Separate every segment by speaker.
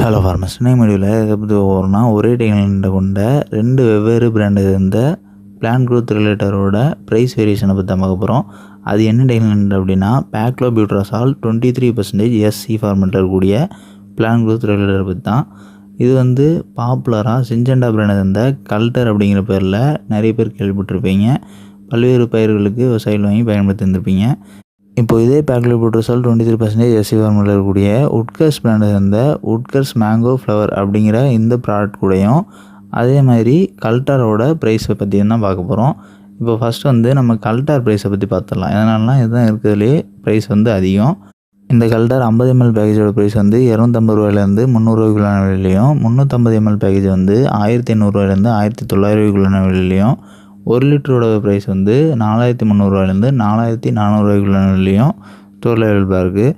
Speaker 1: Hello farmers. இன்னைக்கு வீடியோவில் எதை பற்றி போகிறோம்னா, ஒரே டெக்னாலஜி கொண்ட 2 வெவ்வேறு பிராண்டு இருந்த பிளான்ட் க்ரோத் ரிலேட்டரோட ப்ரைஸ் வேரியேஷனை பற்றி தான் பார்க்க போகிறோம். அது என்ன டெக்னாலஜி அப்படின்னா, பேக்லோபியூட்ராசால் 23% எஸ்சி ஃபார்மெட்டில் இருக்கக்கூடிய பிளான்ட் க்ரோத் ரிலேட்டரை பற்றி தான். இது வந்து பாப்புலராக சிஞ்செண்டா பிராண்ட் இருந்த கல்டர் அப்படிங்கிற பேரில் நிறைய பேர் கேள்விப்பட்டிருப்பீங்க. பல்வேறு பயிர்களுக்கு விவசாயிகள் வாங்கி பயன்படுத்தி இருந்திருப்பீங்க. இப்போ இதே பேக்லோபியூட்ராசால் 23% எஸ்சி ஃபார்முலா இருக்கக்கூடிய உட்கர்ஸ் பிராண்ட் இருந்த உட்கர்ஸ் மேங்கோ ஃப்ளவர் அப்படிங்கிற இந்த ப்ராடக்ட் கூடயும் அதே மாதிரி கல்டாரோட ப்ரைஸை பற்றி தான் பார்க்க போகிறோம். இப்போ ஃபஸ்ட்டு வந்து நம்ம கல்டார் ப்ரைஸை பற்றி பார்த்துடலாம். எதனாலனா இதுதான் இருக்கிறதுலே ப்ரைஸ் வந்து அதிகம். இந்த கல்டார் 50 ml பேக்கேஜோட ப்ரைஸ் வந்து ₹250 ₹300 விலையிலையும், 350 ml பேக்கேஜ் வந்து ₹1800 $1900 விலையிலையும், 1 லிட்டரோட ப்ரைஸ் வந்து $4300 $4400 ஸ்டோரில் அவைலபிளாக இருக்குது.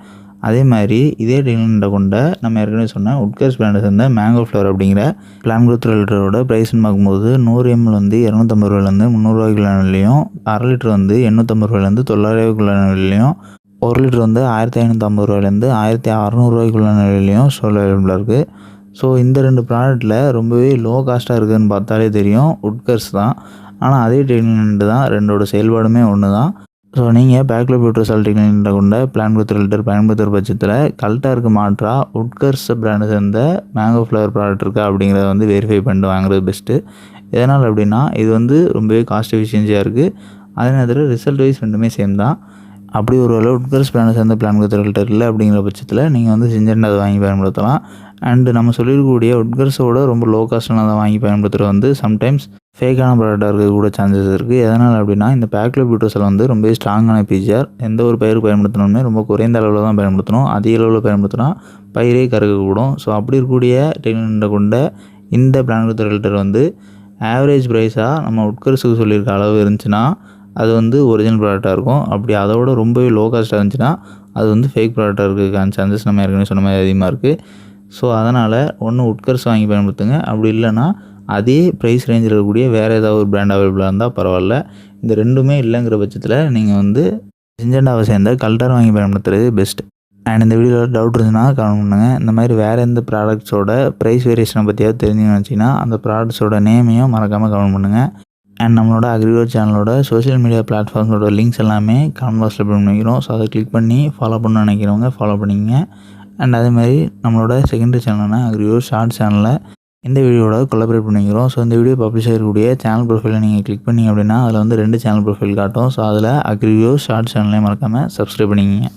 Speaker 1: அதே மாதிரி இதே டெக்னாலஜி கொண்ட நம்ம ஏற்கனவே சொன்ன உட்கர்ஸ் பிராண்ட் சேர்ந்த மேங்கோ ஃப்ளவர் அப்படிங்கிற பிளான்ட் க்ரோத் ரிலேட்டரோட ப்ரைஸ்ன்னு பார்க்கும்போது 100 ml வந்து $250 $300 1/2 லிட்டர் வந்து $850 $900 1 லிட்டர் வந்து $1550 $1600 ஸ்டோரில் அவைலபிளாக இருக்குது. ஸோ இந்த 2 ப்ராடக்ட்டில் ரொம்பவே லோ காஸ்ட்டாக இருக்குதுன்னு பார்த்தாலே தெரியும், உட்கர்ஸ் தான். ஆனால் அதே டெக்னாலஜி தான், ரெண்டோட செயல்பாடுமே ஒன்று தான். ஸோ நீங்கள் பேக்லோபியூட்ராசால் டெக்னாலஜி கொண்ட பிளான்ட் க்ரோத் ரிலேட்டர் பயன்படுத்துகிற பட்சத்தில் கல்டாருக்கு மாற்றாக உட்கர்ஸ் பிராண்டு சேர்ந்த மேங்கோ ஃப்ளவர் ப்ராடக்ட் இருக்கா அப்படிங்கிறத வந்து வெரிஃபை பண்ணிட்டு வாங்குறது பெஸ்ட்டு. எதனால் அப்படின்னா இது வந்து ரொம்பவே காஸ்ட் எஃபிஷியன்சியாக இருக்குது. அதே நேரத்தில் ரிசல்ட் வைஸ் ரெண்டுமே சேம் தான். அப்படி ஒரு வேளை உட்கர்ஸ் பிராண்ட் சேர்ந்த பிளான்ட் க்ரோத் ரிலேட்டர் இல்லை அப்படிங்கிற பட்சத்தில் நீங்கள் வந்து சிஞ்செண்டா அதை வாங்கி பயன்படுத்தலாம். அண்டு நம்ம சொல்லியிருக்கக்கூடிய உட்கர்ஸோட ரொம்ப லோ காஸ்ட்டான அதை வாங்கி பயன்படுத்துகிறது வந்து சம்டைம்ஸ் ஃபேக்கான ப்ராடக்டாக இருக்க கூட சான்சஸ் இருக்குது. எதனால் அப்படின்னா இந்த பேக்லோபியூட்ராசால் வந்து ரொம்ப ஸ்ட்ராங்கான பிஜிஆர். எந்த ஒரு பயிருக்கு பயன்படுத்தணுமே ரொம்ப குறைந்த அளவில் தான் பயன்படுத்தணும். அதிக அளவில் பயன்படுத்தினா பயிரே கறக்கக்கூடும். ஸோ அப்படி இருக்கக்கூடிய டெக்னாலஜி கொண்ட இந்த பிளான்ட் க்ரோத் ரிலேட்டர் வந்து ஆவரேஜ் ப்ரைஸாக நம்ம உட்கர்ஸுக்கு சொல்லியிருக்க அளவு இருந்துச்சுன்னா அது வந்து ஒரிஜினல் ப்ராடக்டாக இருக்கும். அப்படி அதோட ரொம்பவே லோ காஸ்ட்டாக இருந்துச்சுன்னா அது வந்து ஃபேக் ப்ராடக்டாக இருக்கிறதுக்கான சான்சஸ் நம்ம ஏற்கனவே சொன்ன மாதிரி அதிகமாக இருக்குது. ஸோ அதனால் ஒன்று உட்கர்ஸ் வாங்கி பயன்படுத்துங்க. அப்படி இல்லைன்னா அதே ப்ரைஸ் ரேஞ்சில் இருக்கக்கூடிய வேறு ஏதாவது ஒரு பிராண்ட் அவைலபிளாக இருந்தால் பரவாயில்ல. இந்த ரெண்டுமே இல்லைங்கிற பட்சத்தில் நீங்கள் வந்து சிஞ்செண்டாவை சேர்ந்த கல்டார் வாங்கி பயன்படுத்துறது பெஸ்ட். அண்ட் இந்த வீடியோவில் டவுட் இருந்துச்சுன்னா கமெண்ட் பண்ணுங்கள். இந்த மாதிரி வேறு எந்த ப்ராடக்ட்ஸோட ப்ரைஸ் வேரியேஷனை பற்றியாவது தெரிஞ்சுன்னு வச்சிங்கன்னா அந்த ப்ராடக்ட்ஸோட நேமையும் மறக்காமல் கமெண்ட் பண்ணுங்கள். அண்ட் நம்மளோட அக்ரிகல்ச்சர் சேனலோட சோஷியல் மீடியா பிளாட்ஃபார்ம்ஸோட லிங்க்ஸ் எல்லாமே கமெண்ட் பாக்ஸில் பண்ணிக்கிறோம். ஸோ அதை கிளிக் பண்ணி ஃபாலோ பண்ண நினைக்கிறவங்க ஃபாலோ பண்ணிக்கங்க. அண்ட் அதேமாதிரி நம்மளோட செகண்டரி சேனலான அக்ரிகல்ச்சர் ஷார்ட் சேனலில் இந்த வீடியோட கொலாபரேட் பண்ணிக்கிறோம். ஸோ இந்த வீடியோ பப்ளிஷ் ஆகக்கூடிய சேனல் ப்ரொஃபைலை நீங்கள் கிளிக் பண்ணிங்க அப்படின்னா அதில் வந்து 2 சேனல் ப்ரொஃபைல் காட்டும். ஸோ அதில் அக்ரிகல்ச்சர் ஷார்ட் சேனலையும் மறக்காமல் சப்ஸ்கிரைப் பண்ணிக்கங்க.